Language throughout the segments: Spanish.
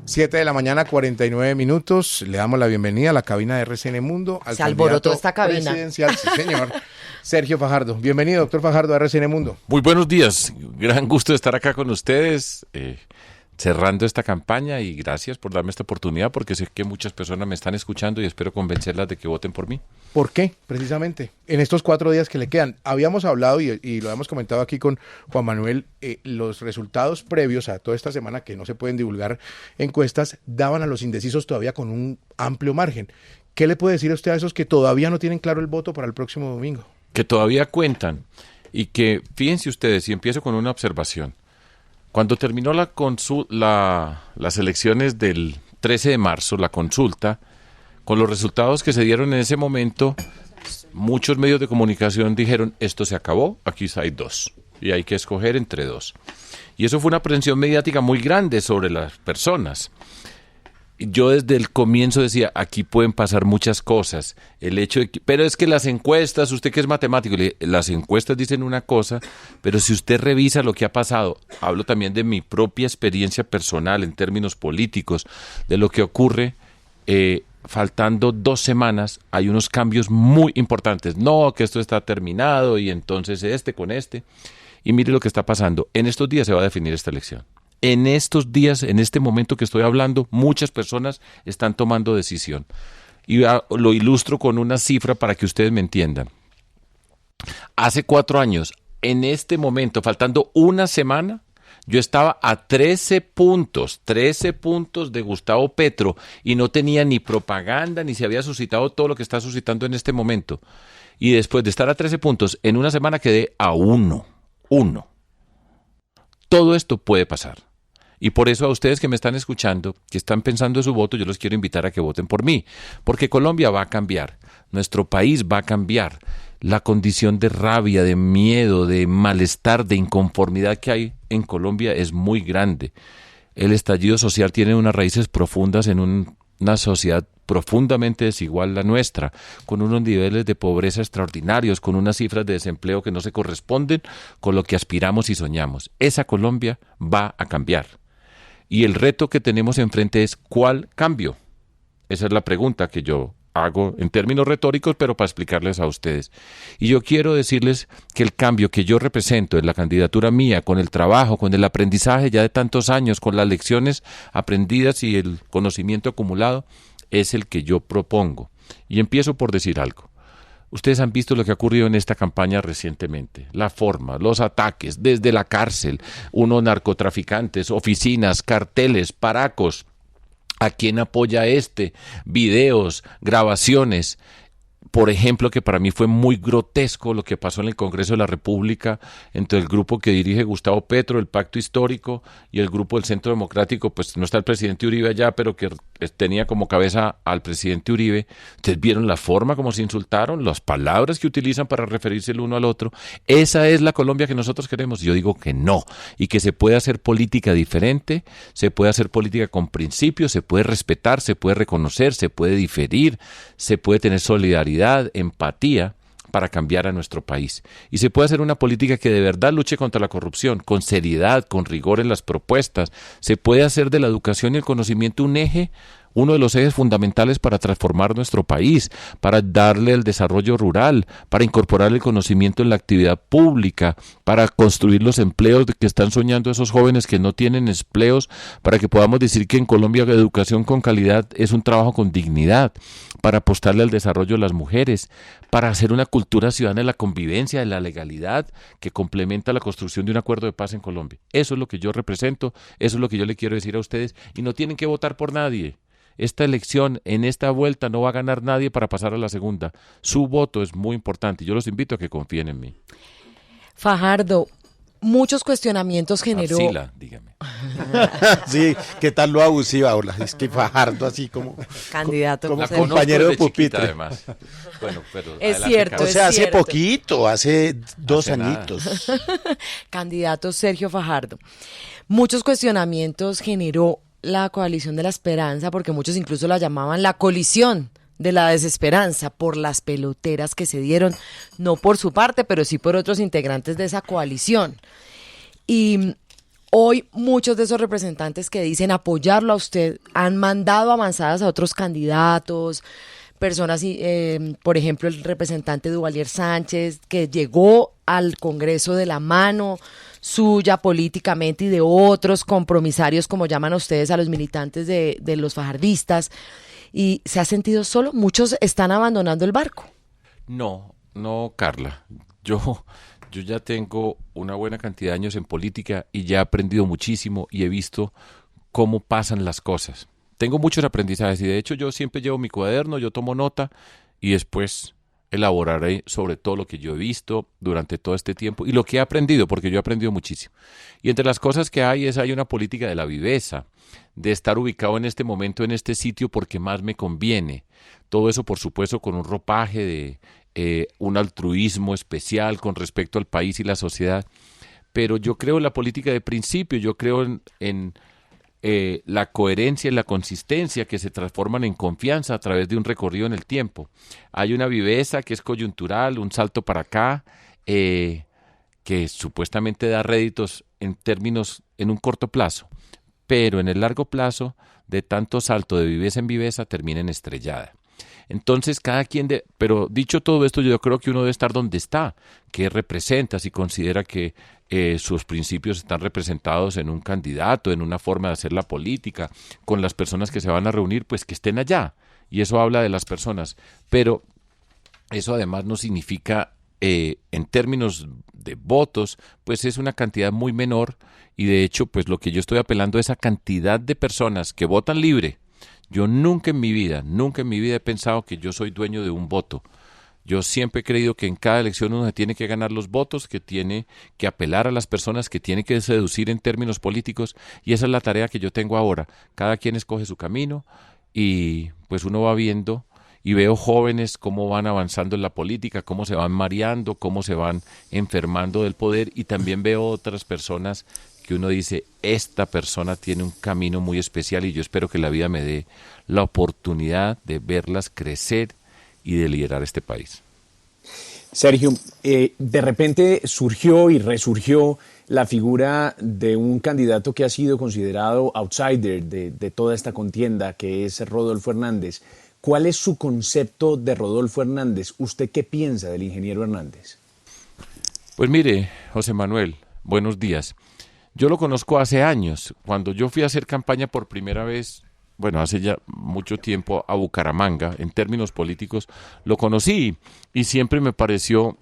7 de la mañana, 49 minutos. Le damos la bienvenida a la cabina de RCN Mundo. Al Se alborotó esta cabina. Presidencial, sí, señor. Sergio Fajardo. Bienvenido, doctor Fajardo, a RCN Mundo. Muy buenos días. Gran gusto de estar acá con ustedes, cerrando esta campaña, y gracias por darme esta oportunidad, porque sé que muchas personas me están escuchando y espero convencerlas de que voten por mí. ¿Por qué? Precisamente, en estos 4 días que le quedan. Habíamos hablado y lo habíamos comentado aquí con Juan Manuel, los resultados previos a toda esta semana, que no se pueden divulgar encuestas, daban a los indecisos todavía con un amplio margen. ¿Qué le puede decir a usted a esos que todavía no tienen claro el voto para el próximo domingo? Que todavía cuentan, y que, fíjense ustedes, y empiezo con una observación. Cuando terminó las elecciones del 13 de marzo, la consulta, con los resultados que se dieron en ese momento, muchos medios de comunicación dijeron, esto se acabó, aquí hay 2, y hay que escoger entre 2. Y eso fue una presión mediática muy grande sobre las personas. Yo desde el comienzo decía, aquí pueden pasar muchas cosas, pero es que las encuestas, usted que es matemático, las encuestas dicen una cosa, pero si usted revisa lo que ha pasado, hablo también de mi propia experiencia personal en términos políticos, de lo que ocurre, faltando 2 semanas, hay unos cambios muy importantes. No, que esto está terminado y entonces y mire lo que está pasando. En estos días se va a definir esta elección. En estos días, en este momento que estoy hablando, muchas personas están tomando decisión. Y lo ilustro con una cifra para que ustedes me entiendan. Hace 4 años, en este momento, faltando una semana, yo estaba a 13 puntos de Gustavo Petro, y no tenía ni propaganda, ni se había suscitado todo lo que está suscitando en este momento. Y después de estar a 13 puntos, en una semana quedé a 1. Todo esto puede pasar. Y por eso a ustedes que me están escuchando, que están pensando en su voto, yo los quiero invitar a que voten por mí, porque Colombia va a cambiar, nuestro país va a cambiar. La condición de rabia, de miedo, de malestar, de inconformidad que hay en Colombia es muy grande. El estallido social tiene unas raíces profundas en una sociedad profundamente desigual, la nuestra, con unos niveles de pobreza extraordinarios, con unas cifras de desempleo que no se corresponden con lo que aspiramos y soñamos. Esa Colombia va a cambiar. Y el reto que tenemos enfrente es, ¿cuál cambio? Esa es la pregunta que yo hago en términos retóricos, pero para explicarles a ustedes. Y yo quiero decirles que el cambio que yo represento en la candidatura mía, con el trabajo, con el aprendizaje ya de tantos años, con las lecciones aprendidas y el conocimiento acumulado, es el que yo propongo. Y empiezo por decir algo. Ustedes han visto lo que ha ocurrido en esta campaña recientemente, la forma, los ataques, desde la cárcel, unos narcotraficantes, oficinas, carteles, paracos, a quién apoya videos, grabaciones. Por ejemplo, que para mí fue muy grotesco lo que pasó en el Congreso de la República entre el grupo que dirige Gustavo Petro, el Pacto Histórico, y el grupo del Centro Democrático. Pues no está el presidente Uribe allá, pero que tenía como cabeza al presidente Uribe. ¿Ustedes vieron la forma como se insultaron? Las palabras que utilizan para referirse el uno al otro. ¿Esa es la Colombia que nosotros queremos? Yo digo que no, y que se puede hacer política diferente, se puede hacer política con principios, se puede respetar, se puede reconocer, se puede diferir, se puede tener solidaridad, empatía para cambiar a nuestro país. Y se puede hacer una política que de verdad luche contra la corrupción, con seriedad, con rigor en las propuestas. Se puede hacer de la educación y el conocimiento uno de los ejes fundamentales para transformar nuestro país, para darle el desarrollo rural, para incorporar el conocimiento en la actividad pública, para construir los empleos que están soñando esos jóvenes que no tienen empleos, para que podamos decir que en Colombia la educación con calidad es un trabajo con dignidad, para apostarle al desarrollo de las mujeres, para hacer una cultura ciudadana de la convivencia, de la legalidad, que complementa la construcción de un acuerdo de paz en Colombia. Eso es lo que yo represento, eso es lo que yo le quiero decir a ustedes, y no tienen que votar por nadie. Esta elección, en esta vuelta, no va a ganar nadie para pasar a la segunda. Su voto es muy importante y yo los invito a que confíen en mí. Fajardo, muchos cuestionamientos generó. Arcila, dígame. Sí, ¿qué tal lo abusiva? Es que Fajardo así como candidato, como la compañero de pupitre. Además. Bueno, pero es cierto. O sea, hace cierto. poquito, hace 2 añitos. Candidato Sergio Fajardo. Muchos cuestionamientos generó la coalición de la esperanza, porque muchos incluso la llamaban la colisión de la desesperanza, por las peloteras que se dieron, no por su parte, pero sí por otros integrantes de esa coalición. Y Hoy muchos de esos representantes que dicen apoyarlo a usted han mandado avanzadas a otros candidatos, personas, por ejemplo, el representante Duvalier Sánchez, que llegó al Congreso de la mano suya políticamente y de otros compromisarios, como llaman ustedes a los militantes de los fajardistas, y se ha sentido solo. Muchos están abandonando el barco. No, no, Carla. Yo ya tengo una buena cantidad de años en política y ya he aprendido muchísimo y he visto cómo pasan las cosas. Tengo muchos aprendizajes y de hecho yo siempre llevo mi cuaderno, yo tomo nota y después elaboraré sobre todo lo que yo he visto durante todo este tiempo y lo que he aprendido, porque yo he aprendido muchísimo. Y entre las cosas que hay una política de la viveza, de estar ubicado en este momento, en este sitio, porque más me conviene. Todo eso, por supuesto, con un ropaje de un altruismo especial con respecto al país y la sociedad. Pero yo creo en la política de principio, yo creo en la coherencia y la consistencia que se transforman en confianza a través de un recorrido en el tiempo. Hay una viveza que es coyuntural, un salto para acá, que supuestamente da réditos en un corto plazo, pero en el largo plazo, de tanto salto de viveza en viveza, termina en estrellada. Entonces, pero dicho todo esto, yo creo que uno debe estar donde está, que representa, si considera que sus principios están representados en un candidato, en una forma de hacer la política, con las personas que se van a reunir, pues que estén allá. Y eso habla de las personas. Pero eso además no significa, en términos de votos, pues es una cantidad muy menor. Y de hecho, pues lo que yo estoy apelando es a cantidad de personas que votan libre. Yo nunca en mi vida he pensado que yo soy dueño de un voto. Yo siempre he creído que en cada elección uno tiene que ganar los votos, que tiene que apelar a las personas, que tiene que seducir en términos políticos, y esa es la tarea que yo tengo ahora. Cada quien escoge su camino y pues uno va viendo y veo jóvenes cómo van avanzando en la política, cómo se van mareando, cómo se van enfermando del poder, y también veo otras personas que uno dice, esta persona tiene un camino muy especial y yo espero que la vida me dé la oportunidad de verlas crecer y de liderar este país. Sergio, de repente surgió y resurgió la figura de un candidato que ha sido considerado outsider de toda esta contienda, que es Rodolfo Hernández. ¿Cuál es su concepto de Rodolfo Hernández? ¿Usted qué piensa del ingeniero Hernández? Pues mire, José Manuel, buenos días. Yo lo conozco hace años, cuando yo fui a hacer campaña por primera vez, bueno, hace ya mucho tiempo, a Bucaramanga, en términos políticos, lo conocí y siempre me pareció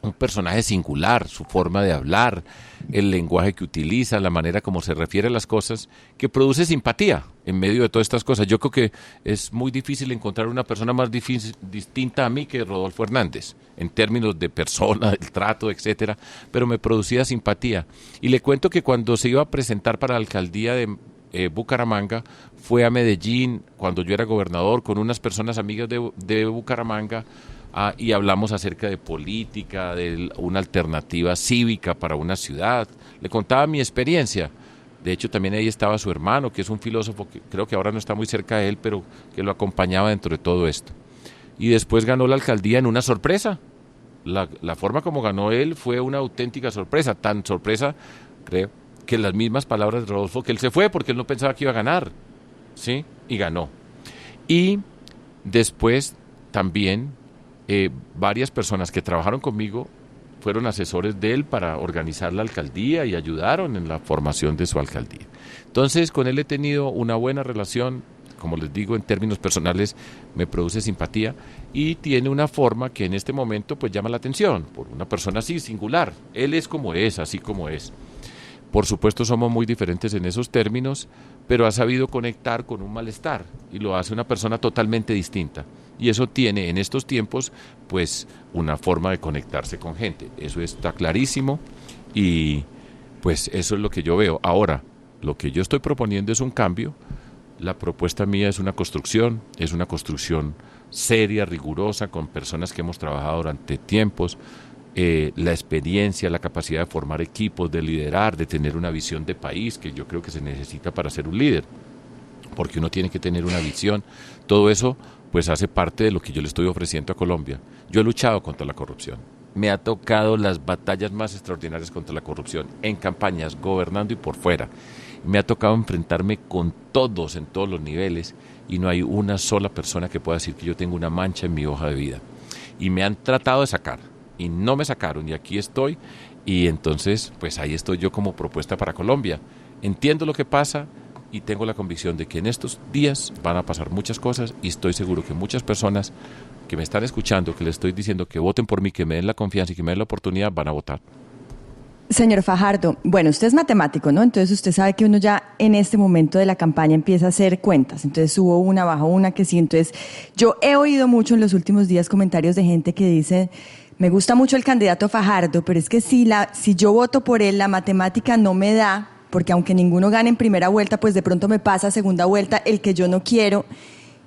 un personaje singular, su forma de hablar, el lenguaje que utiliza, la manera como se refiere a las cosas, que produce simpatía en medio de todas estas cosas. Yo creo que es muy difícil encontrar una persona más distinta a mí que Rodolfo Hernández, en términos de persona, del trato, etcétera, pero me producía simpatía. Y le cuento que cuando se iba a presentar para la alcaldía de Bucaramanga, fue a Medellín, cuando yo era gobernador, con unas personas amigas de Bucaramanga, y hablamos acerca de política, de una alternativa cívica para una ciudad. Le contaba mi experiencia. De hecho, también ahí estaba su hermano, que es un filósofo que creo que ahora no está muy cerca de él, pero que lo acompañaba dentro de todo esto. Y después ganó la alcaldía en una sorpresa. La forma como ganó él fue una auténtica sorpresa, tan sorpresa, creo, que las mismas palabras de Rodolfo, que él se fue porque él no pensaba que iba a ganar, ¿sí? Y ganó. Y después también varias personas que trabajaron conmigo fueron asesores de él para organizar la alcaldía y ayudaron en la formación de su alcaldía. Entonces, con él he tenido una buena relación, como les digo, en términos personales me produce simpatía y tiene una forma que en este momento pues llama la atención, por una persona así, singular. Él es como es, así como es. Por supuesto somos muy diferentes en esos términos, pero ha sabido conectar con un malestar y lo hace una persona totalmente distinta. Y eso tiene en estos tiempos pues una forma de conectarse con gente. Eso está clarísimo y pues eso es lo que yo veo. Ahora, lo que yo estoy proponiendo es un cambio. La propuesta mía es una construcción seria, rigurosa, con personas que hemos trabajado durante tiempos. La experiencia, la capacidad de formar equipos, de liderar, de tener una visión de país, que yo creo que se necesita para ser un líder, porque uno tiene que tener una visión. Todo eso pues hace parte de lo que yo le estoy ofreciendo a Colombia. Yo he luchado contra la corrupción. me ha tocado las batallas más extraordinarias contra la corrupción, en campañas, gobernando y por fuera. Me ha tocado enfrentarme con todos, en todos los niveles, y no hay una sola persona que pueda decir que yo tengo una mancha en mi hoja de vida. Y me han tratado de sacar, y no me sacaron, y aquí estoy, y entonces, pues ahí estoy yo como propuesta para Colombia. Entiendo lo que pasa, y tengo la convicción de que en estos días van a pasar muchas cosas, y estoy seguro que muchas personas que me están escuchando, que les estoy diciendo que voten por mí, que me den la confianza y que me den la oportunidad, van a votar. Señor Fajardo, bueno, usted es matemático, ¿no? Entonces usted sabe que uno ya en este momento de la campaña empieza a hacer cuentas. Entonces subo una, bajo una, que sí. Entonces yo he oído mucho en los últimos días comentarios de gente que dice, me gusta mucho el candidato Fajardo, pero es que si yo voto por él, la matemática no me da, porque aunque ninguno gane en primera vuelta, pues de pronto me pasa a segunda vuelta el que yo no quiero.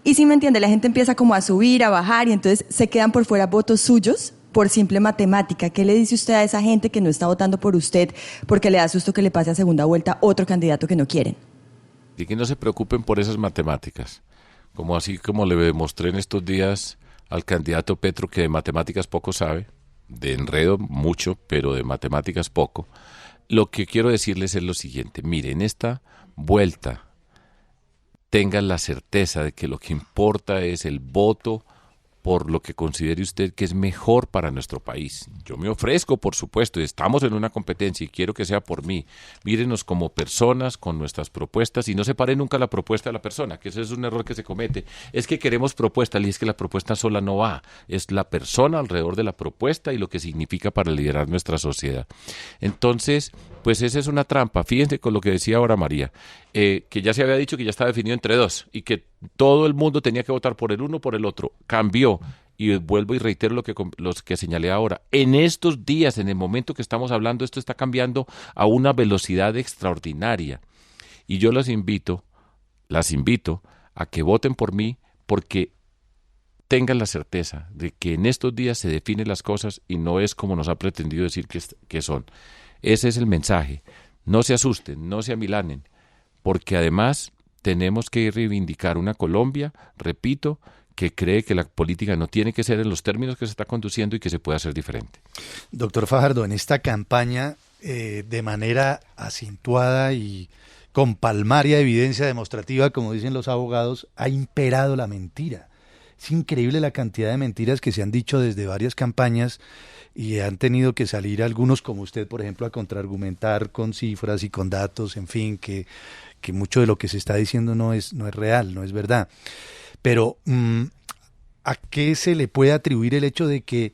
Y si me entiende, la gente empieza como a subir, a bajar, y entonces se quedan por fuera votos suyos por simple matemática. ¿Qué le dice usted a esa gente que no está votando por usted porque le da susto que le pase a segunda vuelta otro candidato que no quieren? Y que no se preocupen por esas matemáticas, como así como le demostré en estos días al candidato Petro, que de matemáticas poco sabe, de enredo mucho, pero de matemáticas poco. Lo que quiero decirles es lo siguiente: mire, en esta vuelta tengan la certeza de que lo que importa es el voto por lo que considere usted que es mejor para nuestro país. Yo me ofrezco, por supuesto, y estamos en una competencia y quiero que sea por mí. Mírenos como personas con nuestras propuestas y no separe nunca la propuesta de la persona, que ese es un error que se comete. Es que queremos propuesta, y es que la propuesta sola no va. Es la persona alrededor de la propuesta y lo que significa para liderar nuestra sociedad. Entonces, pues esa es una trampa. Fíjense con lo que decía ahora María, que ya se había dicho que ya estaba definido entre dos y que todo el mundo tenía que votar por el uno o por el otro. Cambió. Y vuelvo y reitero los que señalé ahora. En estos días, en el momento que estamos hablando, esto está cambiando a una velocidad extraordinaria. Y yo las invito a que voten por mí, porque tengan la certeza de que en estos días se definen las cosas y no es como nos ha pretendido decir que son. Ese es el mensaje. No se asusten, no se amilanen, porque además tenemos que reivindicar una Colombia, repito, que cree que la política no tiene que ser en los términos que se está conduciendo y que se puede hacer diferente. Doctor Fajardo, en esta campaña, de manera acentuada y con palmaria evidencia demostrativa, como dicen los abogados, ha imperado la mentira. Es increíble la cantidad de mentiras que se han dicho desde varias campañas y han tenido que salir algunos, como usted, por ejemplo, a contraargumentar con cifras y con datos, en fin, que mucho de lo que se está diciendo no es real, no es verdad. Pero, ¿a qué se le puede atribuir el hecho de que,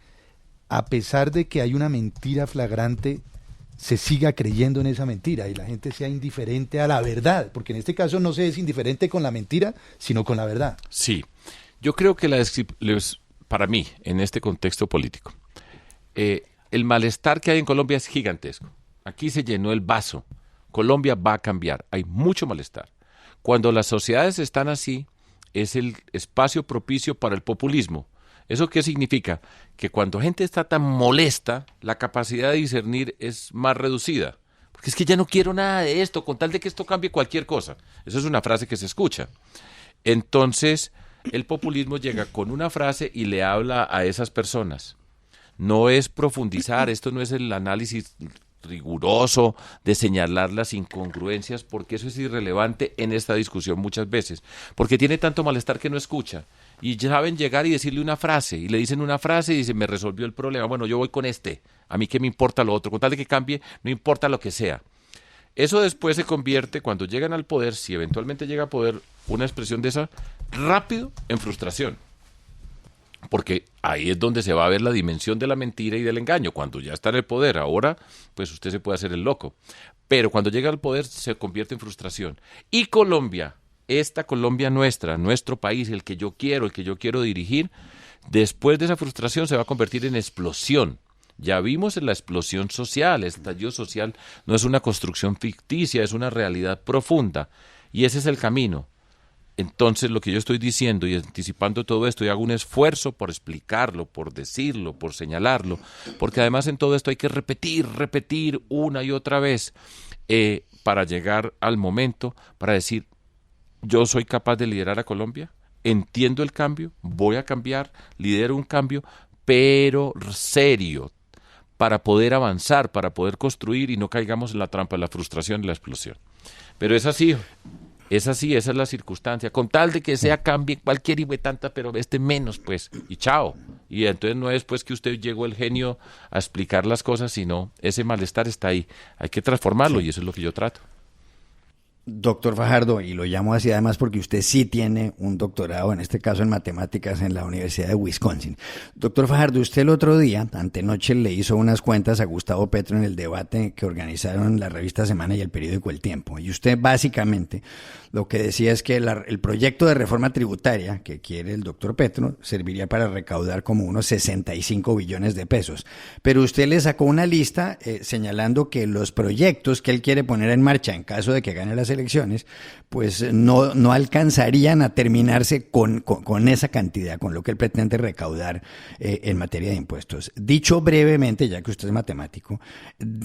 a pesar de que hay una mentira flagrante, se siga creyendo en esa mentira y la gente sea indiferente a la verdad? Porque en este caso no se es indiferente con la mentira, sino con la verdad. Sí, yo creo que para mí, en este contexto político, el malestar que hay en Colombia es gigantesco. Aquí se llenó el vaso. Colombia va a cambiar. Hay mucho malestar. Cuando las sociedades están así, es el espacio propicio para el populismo. ¿Eso qué significa? Que cuando gente está tan molesta, la capacidad de discernir es más reducida. Porque es que ya no quiero nada de esto, con tal de que esto cambie cualquier cosa. Eso es una frase que se escucha. Entonces, el populismo llega con una frase y le habla a esas personas. No es profundizar, esto no es el análisis riguroso de señalar las incongruencias, porque eso es irrelevante en esta discusión muchas veces, porque tiene tanto malestar que no escucha, y ya saben llegar y decirle una frase, y le dicen una frase y dicen, me resolvió el problema, bueno, yo voy con a mí qué me importa lo otro, con tal de que cambie, no importa lo que sea. Eso después se convierte, cuando llegan al poder, si eventualmente llega a poder una expresión de esa, rápido en frustración. Porque ahí es donde se va a ver la dimensión de la mentira y del engaño. Cuando ya está en el poder, ahora, pues usted se puede hacer el loco. Pero cuando llega al poder se convierte en frustración. Y Colombia, esta Colombia nuestra, nuestro país, el que yo quiero dirigir, después de esa frustración se va a convertir en explosión. Ya vimos en la explosión social, el estallido social no es una construcción ficticia, es una realidad profunda. Y ese es el camino. Entonces, lo que yo estoy diciendo y anticipando todo esto, y hago un esfuerzo por explicarlo, por decirlo, por señalarlo, porque además en todo esto hay que repetir una y otra vez para llegar al momento, para decir, yo soy capaz de liderar a Colombia, entiendo el cambio, voy a cambiar, lidero un cambio, pero serio, para poder avanzar, para poder construir y no caigamos en la trampa de la frustración y la explosión. Pero es así, esa es la circunstancia. Con tal de que sea cambie cualquier tanta, pero menos, pues, y chao. Y entonces no es pues que usted llegó el genio a explicar las cosas, sino ese malestar está ahí. Hay que transformarlo y eso es lo que yo trato. Doctor Fajardo, y lo llamo así además porque usted sí tiene un doctorado, en este caso en matemáticas, en la Universidad de Wisconsin. Doctor Fajardo, usted el otro día, antenoche, le hizo unas cuentas a Gustavo Petro en el debate que organizaron la revista Semana y el periódico El Tiempo. Y usted básicamente lo que decía es que el proyecto de reforma tributaria que quiere el doctor Petro serviría para recaudar como unos 65 billones de pesos. Pero usted le sacó una lista señalando que los proyectos que él quiere poner en marcha en caso de que gane las elecciones, pues no alcanzarían a terminarse con esa cantidad, con lo que él pretende recaudar en materia de impuestos. Dicho brevemente, ya que usted es matemático,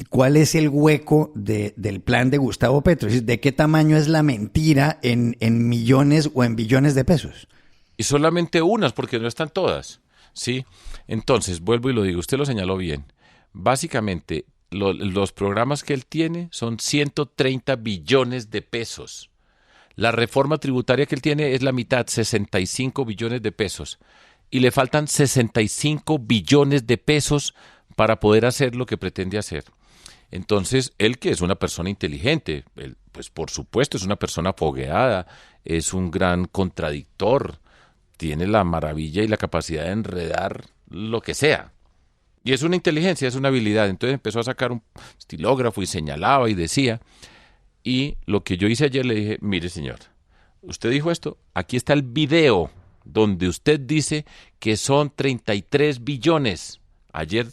¿cuál es el hueco del plan de Gustavo Petro? Es decir, ¿de qué tamaño es la mentira en millones o en billones de pesos? Y solamente unas, porque no están todas, ¿sí? Entonces, vuelvo y lo digo, usted lo señaló bien. Básicamente, los programas que él tiene son 130 billones de pesos. La reforma tributaria que él tiene es la mitad, 65 billones de pesos. Y le faltan 65 billones de pesos para poder hacer lo que pretende hacer. Entonces, él, que es una persona inteligente, él, pues por supuesto es una persona fogueada, es un gran contradictor, tiene la maravilla y la capacidad de enredar lo que sea. Y es una inteligencia, es una habilidad. Entonces empezó a sacar un estilógrafo y señalaba y decía. Y lo que yo hice ayer le dije, mire señor, usted dijo esto, aquí está el video donde usted dice que son 33 billones. Ayer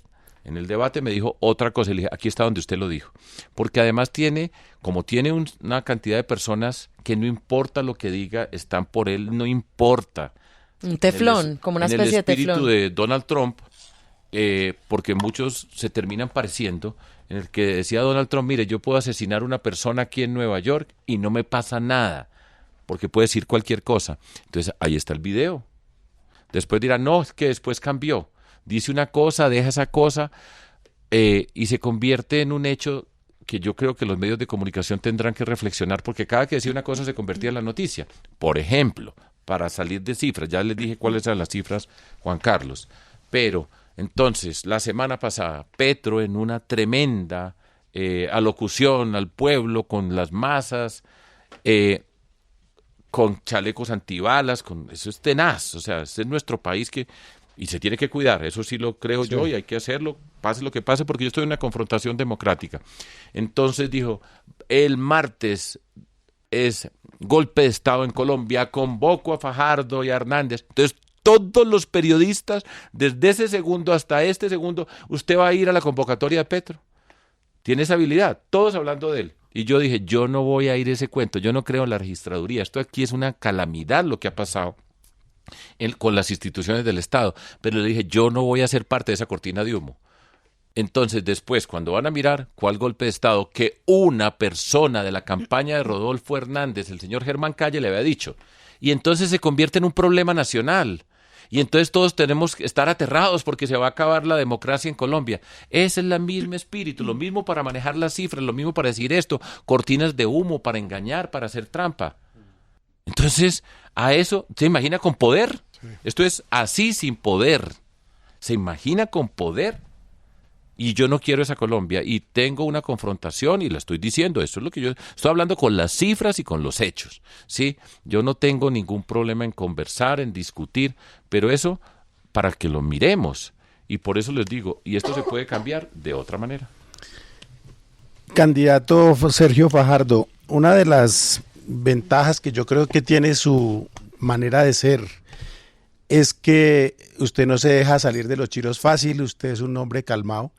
en el debate me dijo otra cosa, le dije, aquí está donde usted lo dijo. Porque además tiene una cantidad de personas que no importa lo que diga, están por él, no importa. Un teflón, como una especie de teflón. En el espíritu de Donald Trump, porque muchos se terminan pareciendo, en el que decía Donald Trump, mire, yo puedo asesinar a una persona aquí en Nueva York y no me pasa nada, porque puede decir cualquier cosa. Entonces, ahí está el video. Después dirán, no, es que después cambió. Dice una cosa, deja esa cosa, y se convierte en un hecho que yo creo que los medios de comunicación tendrán que reflexionar, porque cada que decía una cosa se convertía en la noticia. Por ejemplo, para salir de cifras, ya les dije cuáles eran las cifras, Juan Carlos, pero entonces, la semana pasada, Petro en una tremenda alocución al pueblo, con las masas, con chalecos antibalas, eso es tenaz, o sea, este es nuestro país y se tiene que cuidar, eso sí lo creo yo y hay que hacerlo, pase lo que pase, porque yo estoy en una confrontación democrática. Entonces dijo, el martes es golpe de Estado en Colombia, convoco a Fajardo y a Hernández. Entonces, todos los periodistas, desde ese segundo hasta este segundo, usted va a ir a la convocatoria de Petro. Tiene esa habilidad, todos hablando de él. Y yo dije, yo no voy a ir a ese cuento, yo no creo en la registraduría. Esto aquí es una calamidad lo que ha pasado con las instituciones del Estado. Pero le dije, yo no voy a ser parte de esa cortina de humo. Entonces, después, cuando van a mirar cuál golpe de Estado que una persona de la campaña de Rodolfo Hernández, el señor Germán Calle, le había dicho, y entonces se convierte en un problema nacional. Y entonces todos tenemos que estar aterrados porque se va a acabar la democracia en Colombia. Ese es el mismo espíritu, lo mismo para manejar las cifras, lo mismo para decir esto, cortinas de humo, para engañar, para hacer trampa. Entonces, a eso, ¿se imagina con poder? Sí. Esto es así sin poder. ¿Se imagina con poder? Y yo no quiero esa Colombia y tengo una confrontación y la estoy diciendo, eso es lo que yo estoy hablando con las cifras y con los hechos, ¿sí? Yo no tengo ningún problema en conversar, en discutir, pero eso para que lo miremos y por eso les digo, y esto se puede cambiar de otra manera. Candidato Sergio Fajardo, una de las ventajas que yo creo que tiene su manera de ser es que usted no se deja salir de los chiros fácil, usted es un hombre calmado.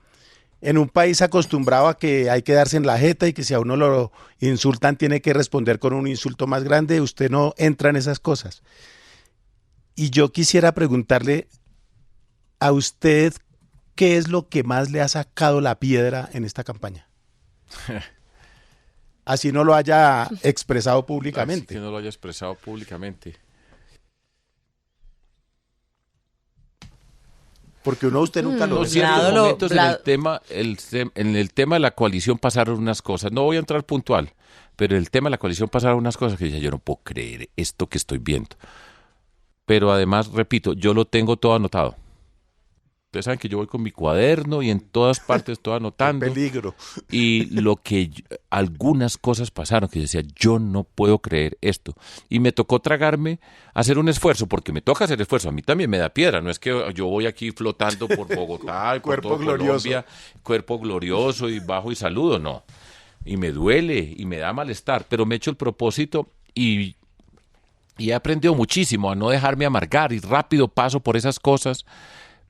En un país acostumbrado a que hay que darse en la jeta y que si a uno lo insultan tiene que responder con un insulto más grande, usted no entra en esas cosas. Y yo quisiera preguntarle a usted, ¿qué es lo que más le ha sacado la piedra en esta campaña? Así no lo haya expresado públicamente. Así que no lo haya expresado públicamente. Porque usted nunca lo En ve. ciertos momentos en el tema de la coalición pasaron unas cosas. No voy a entrar puntual, pero en el tema de la coalición pasaron unas cosas que yo no puedo creer esto que estoy viendo. Pero además, repito, yo lo tengo todo anotado. Ustedes saben que yo voy con mi cuaderno y en todas partes estoy anotando. Peligro. Y algunas cosas pasaron que yo decía, yo no puedo creer esto. Y me tocó tragarme, hacer un esfuerzo, porque me toca hacer esfuerzo. A mí también me da piedra, no es que yo voy aquí flotando por Bogotá, por Cuerpo todo glorioso. Colombia, cuerpo glorioso y bajo y saludo, no. Y me duele y me da malestar, pero me echo el propósito y he aprendido muchísimo a no dejarme amargar y rápido paso por esas cosas.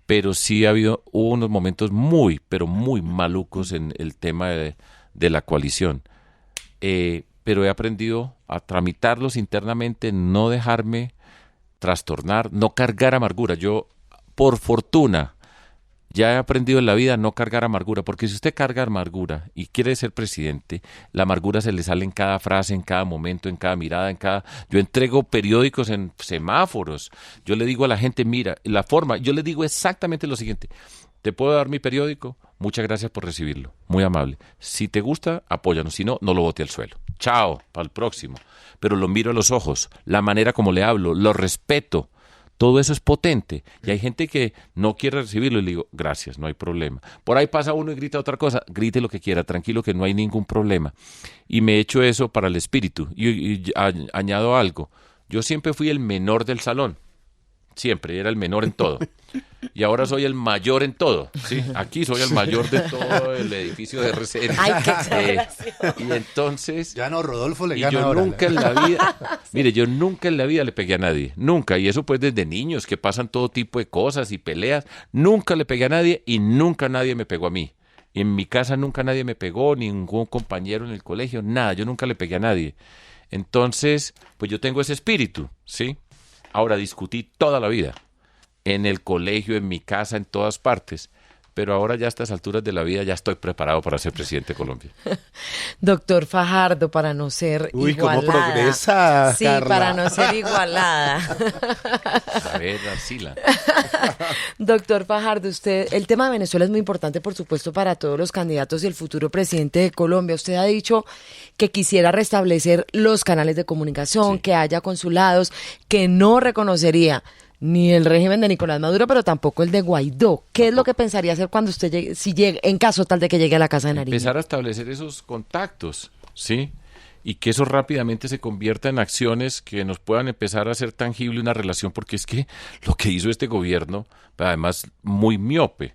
Pero sí hubo unos momentos muy, pero muy malucos en el tema de la coalición. Pero he aprendido a tramitarlos internamente, no dejarme trastornar, no cargar amargura. Yo, por fortuna, ya he aprendido en la vida a no cargar amargura, porque si usted carga amargura y quiere ser presidente, la amargura se le sale en cada frase, en cada momento, en cada mirada, Yo entrego periódicos en semáforos, yo le digo a la gente, mira, yo le digo exactamente lo siguiente, ¿te puedo dar mi periódico? Muchas gracias por recibirlo, muy amable. Si te gusta, apóyanos, si no, no lo bote al suelo. Chao, para el próximo. Pero lo miro a los ojos, la manera como le hablo, lo respeto. Todo eso es potente y hay gente que no quiere recibirlo y le digo, gracias, no hay problema. Por ahí pasa uno y grita otra cosa, grite lo que quiera, tranquilo que no hay ningún problema. Y me echo eso para el espíritu y añado algo, yo siempre fui el menor del salón, siempre era el menor en todo. Y ahora soy el mayor en todo, ¿sí? Aquí soy el mayor de todo el edificio de RCN. Ay, qué exageración. Y entonces... Ya no, Rodolfo le Y gana yo ahora. nunca en la vida, mire, yo nunca en la vida le pegué a nadie, nunca, y eso pues desde niños que pasan todo tipo de cosas y peleas, nunca le pegué a nadie y nunca nadie me pegó a mí. En mi casa nunca nadie me pegó, ningún compañero en el colegio, nada, yo nunca le pegué a nadie. Entonces, pues yo tengo ese espíritu, ¿sí? Ahora discutí toda la vida, en el colegio, en mi casa, en todas partes. Pero ahora ya a estas alturas de la vida ya estoy preparado para ser presidente de Colombia. Doctor Fajardo, para no ser Uy, igualada. cómo progresa, Sí, Carla. para no ser igualada. A ver, Arcila. Doctor Fajardo, el tema de Venezuela es muy importante, por supuesto, para todos los candidatos y el futuro presidente de Colombia. Usted ha dicho que quisiera restablecer los canales de comunicación, Sí. que haya consulados, que no reconocería ni el régimen de Nicolás Maduro, pero tampoco el de Guaidó. ¿Qué es lo que pensaría hacer cuando usted llegue, si llegue, en caso tal de que llegue a la Casa de Nariño? Empezar a establecer esos contactos, ¿sí? Y que eso rápidamente se convierta en acciones que nos puedan empezar a hacer tangible una relación, porque es que lo que hizo este gobierno, además muy miope,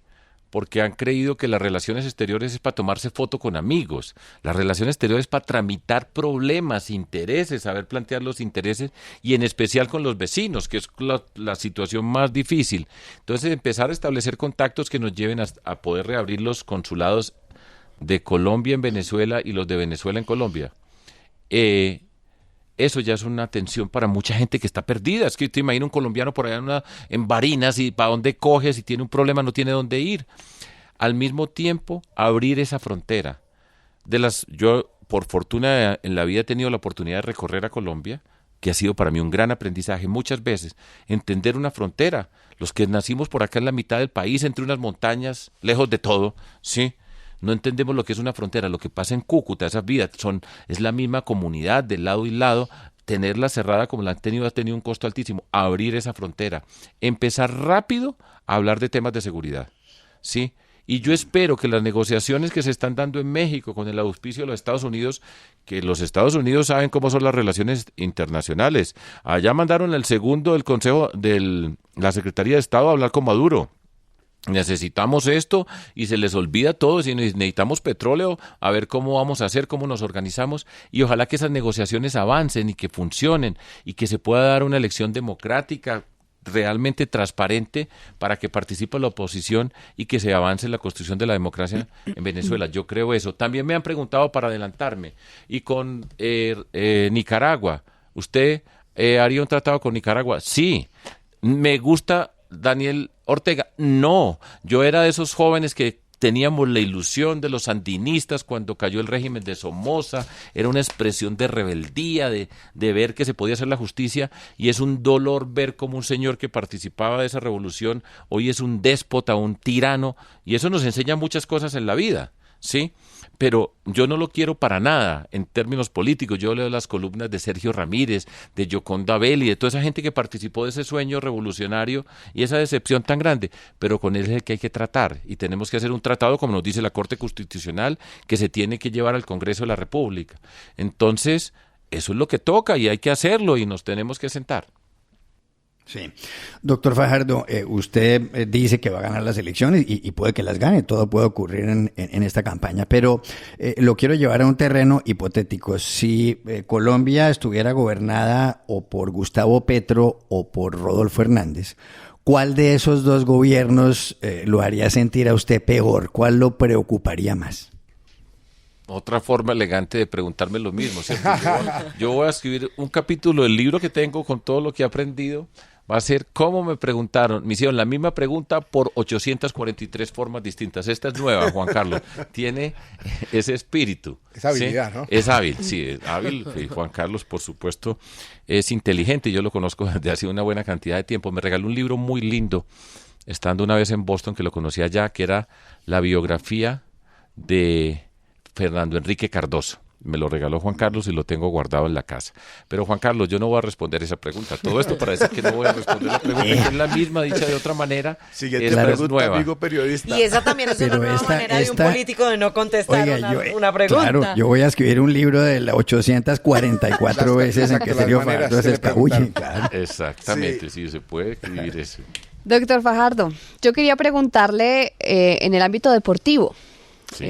porque han creído que las relaciones exteriores es para tomarse foto con amigos, las relaciones exteriores es para tramitar problemas, intereses, saber plantear los intereses y en especial con los vecinos, que es la situación más difícil. Entonces empezar a establecer contactos que nos lleven a poder reabrir los consulados de Colombia en Venezuela y los de Venezuela en Colombia. Eso ya es una atención para mucha gente que está perdida. Es que te imaginas un colombiano por allá en Barinas y para dónde coge, si tiene un problema no tiene dónde ir. Al mismo tiempo, abrir esa frontera. Yo, por fortuna, en la vida he tenido la oportunidad de recorrer a Colombia, que ha sido para mí un gran aprendizaje muchas veces, entender una frontera. Los que nacimos por acá en la mitad del país, entre unas montañas, lejos de todo, ¿sí? No entendemos lo que es una frontera, lo que pasa en Cúcuta, esas vidas es la misma comunidad de lado y lado, tenerla cerrada como la han tenido ha tenido un costo altísimo, abrir esa frontera, empezar rápido a hablar de temas de seguridad, ¿sí? Y yo espero que las negociaciones que se están dando en México con el auspicio de los Estados Unidos, que los Estados Unidos saben cómo son las relaciones internacionales, allá mandaron el segundo del Consejo de la Secretaría de Estado a hablar con Maduro. Necesitamos esto y se les olvida todo, si necesitamos petróleo, a ver cómo vamos a hacer, cómo nos organizamos y ojalá que esas negociaciones avancen y que funcionen y que se pueda dar una elección democrática realmente transparente para que participe la oposición y que se avance en la construcción de la democracia en Venezuela. Yo creo eso. También me han preguntado para adelantarme y con Nicaragua, ¿usted haría un tratado con Nicaragua? Sí. ¿Me gusta Daniel Ortega? No, yo era de esos jóvenes que teníamos la ilusión de los sandinistas cuando cayó el régimen de Somoza, era una expresión de rebeldía, de ver que se podía hacer la justicia, y es un dolor ver cómo un señor que participaba de esa revolución hoy es un déspota, un tirano, y eso nos enseña muchas cosas en la vida, ¿sí? Pero yo no lo quiero para nada en términos políticos. Yo leo las columnas de Sergio Ramírez, de Gioconda Belli, de toda esa gente que participó de ese sueño revolucionario y esa decepción tan grande, pero con él es el que hay que tratar, y tenemos que hacer un tratado, como nos dice la Corte Constitucional, que se tiene que llevar al Congreso de la República. Entonces, eso es lo que toca y hay que hacerlo y nos tenemos que sentar. Sí. Doctor Fajardo, usted dice que va a ganar las elecciones y puede que las gane, todo puede ocurrir en esta campaña, pero lo quiero llevar a un terreno hipotético. Si Colombia estuviera gobernada o por Gustavo Petro o por Rodolfo Hernández, ¿cuál de esos dos gobiernos lo haría sentir a usted peor? ¿Cuál lo preocuparía más? Otra forma elegante de preguntarme lo mismo, ¿cierto? Yo voy a escribir un capítulo del libro que tengo con todo lo que he aprendido. Va a ser cómo me preguntaron, me hicieron la misma pregunta por 843 formas distintas. Esta es nueva, Juan Carlos, tiene ese espíritu. Esa habilidad, ¿sí? ¿no? Es hábil, sí, es hábil. Y Juan Carlos, por supuesto, es inteligente. Yo lo conozco desde hace una buena cantidad de tiempo. Me regaló un libro muy lindo, estando una vez en Boston, que lo conocí allá, que era la biografía de Fernando Enrique Cardoso. Me lo regaló Juan Carlos y lo tengo guardado en la casa. Pero Juan Carlos, yo no voy a responder esa pregunta. Todo esto para decir que no voy a responder la pregunta, que es la misma dicha de otra manera. Siguiente Esta pregunta, es nueva. amigo periodista. Y esa también es una nueva manera de un político de no contestar una pregunta. Claro, yo voy a escribir un libro de las 844 veces en que Sergio Fajardo se escabulle. Claro. Exactamente, sí, se puede escribir eso. Doctor Fajardo, yo quería preguntarle en el ámbito deportivo. Sí.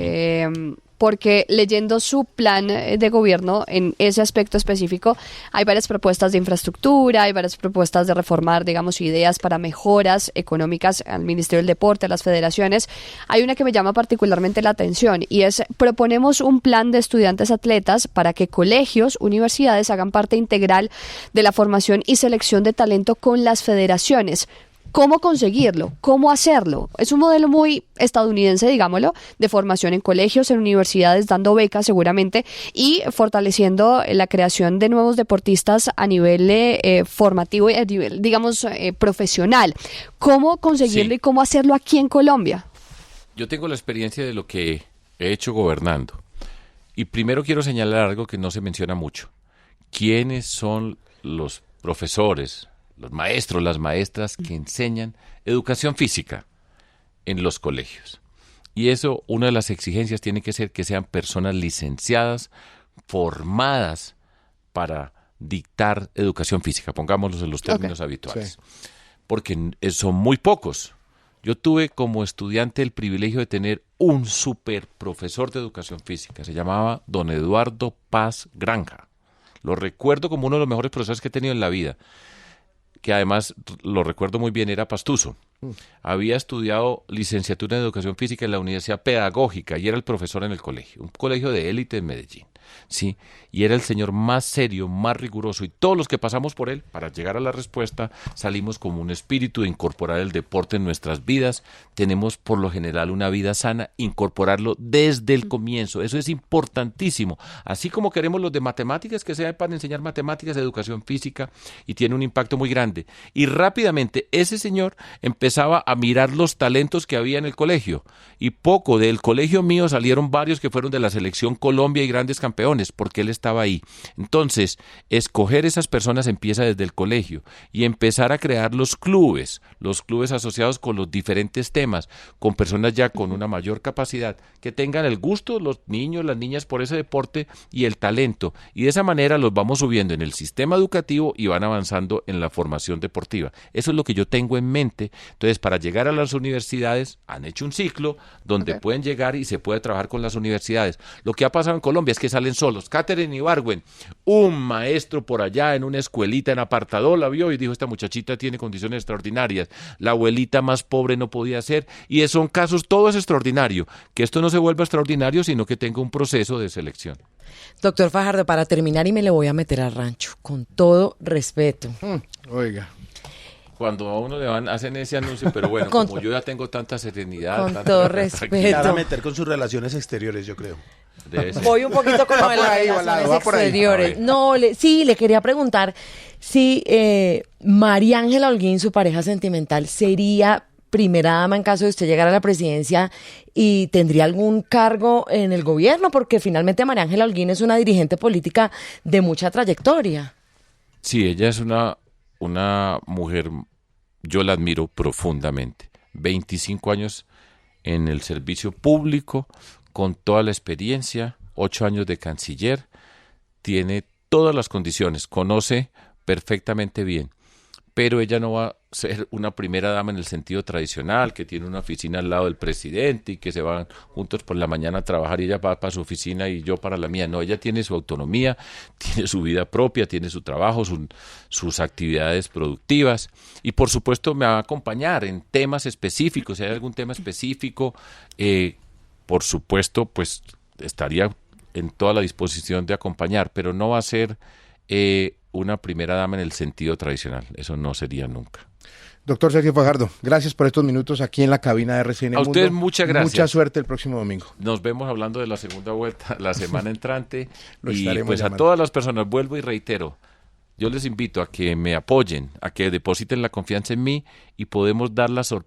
Porque leyendo su plan de gobierno en ese aspecto específico, hay varias propuestas de infraestructura, hay varias propuestas de reformar, digamos, ideas para mejoras económicas al Ministerio del Deporte, a las federaciones. Hay una que me llama particularmente la atención y es: proponemos un plan de estudiantes atletas para que colegios, universidades hagan parte integral de la formación y selección de talento con las federaciones. ¿Cómo conseguirlo? ¿Cómo hacerlo? Es un modelo muy estadounidense, digámoslo, de formación en colegios, en universidades, dando becas seguramente y fortaleciendo la creación de nuevos deportistas a nivel formativo y a nivel, digamos, profesional. ¿Cómo conseguirlo y cómo hacerlo aquí en Colombia? Yo tengo la experiencia de lo que he hecho gobernando. Y primero quiero señalar algo que no se menciona mucho. ¿Quiénes son los profesores, los maestros, las maestras que enseñan educación física en los colegios? Y eso, una de las exigencias tiene que ser que sean personas licenciadas, formadas para dictar educación física, pongámoslos en los términos habituales, sí. Porque son muy pocos. Yo tuve como estudiante el privilegio de tener un super profesor de educación física, se llamaba don Eduardo Paz Granja. Lo recuerdo como uno de los mejores profesores que he tenido en la vida, que además, lo recuerdo muy bien, era pastuso. Había estudiado licenciatura en Educación Física en la Universidad Pedagógica y era el profesor en el colegio, un colegio de élite en Medellín, ¿sí? Y era el señor más serio, más riguroso, y todos los que pasamos por él, para llegar a la respuesta, salimos como un espíritu de incorporar el deporte en nuestras vidas. Tenemos por lo general una vida sana, incorporarlo desde el comienzo, eso es importantísimo. Así como queremos los de matemáticas, que sean para enseñar matemáticas, educación física, y tiene un impacto muy grande. Y rápidamente ese señor empezaba a mirar los talentos que había en el colegio, y poco del colegio mío salieron varios que fueron de la selección Colombia y grandes campeones, porque él estaba ahí. Entonces, escoger esas personas empieza desde el colegio y empezar a crear los clubes asociados con los diferentes temas, con personas ya con una mayor capacidad, que tengan el gusto, los niños, las niñas, por ese deporte y el talento, y de esa manera los vamos subiendo en el sistema educativo y van avanzando en la formación deportiva. Eso es lo que yo tengo en mente. Entonces, para llegar a las universidades, han hecho un ciclo donde pueden llegar y se puede trabajar con las universidades. Lo que ha pasado en Colombia es que salen solos. Katherine Ibargüen, un maestro por allá en una escuelita en apartado, la vio y dijo: esta muchachita tiene condiciones extraordinarias. La abuelita más pobre no podía ser. Y son casos, todo es extraordinario. Que esto no se vuelva extraordinario, sino que tenga un proceso de selección. Doctor Fajardo, para terminar, y me le voy a meter al rancho, con todo respeto. Oiga. cuando a uno hacen ese anuncio, pero bueno, como yo ya tengo tanta serenidad. Con todo respeto. Para meter con sus relaciones exteriores, yo creo. Voy un poquito con lo de las relaciones exteriores. No, sí, le quería preguntar si María Ángela Holguín, su pareja sentimental, sería primera dama en caso de usted llegar a la presidencia y tendría algún cargo en el gobierno, porque finalmente María Ángela Holguín es una dirigente política de mucha trayectoria. Sí, ella es una mujer, yo la admiro profundamente. 25 años en el servicio público, con toda la experiencia, 8 años de canciller, tiene todas las condiciones, conoce perfectamente bien, pero ella no va a ser una primera dama en el sentido tradicional, que tiene una oficina al lado del presidente y que se van juntos por la mañana a trabajar y ella va para su oficina y yo para la mía. No, ella tiene su autonomía, tiene su vida propia, tiene su trabajo, sus actividades productivas y por supuesto me va a acompañar en temas específicos. Si hay algún tema específico, por supuesto, pues estaría en toda la disposición de acompañar, pero no va a ser una primera dama en el sentido tradicional. Eso no sería nunca. Doctor Sergio Fajardo, gracias por estos minutos aquí en la cabina de RCN Mundo. A ustedes muchas gracias. Mucha suerte el próximo domingo. Nos vemos hablando de la segunda vuelta la semana entrante. Y pues llamando. A todas las personas, vuelvo y reitero, yo les invito a que me apoyen, a que depositen la confianza en mí y podemos dar la sorpresa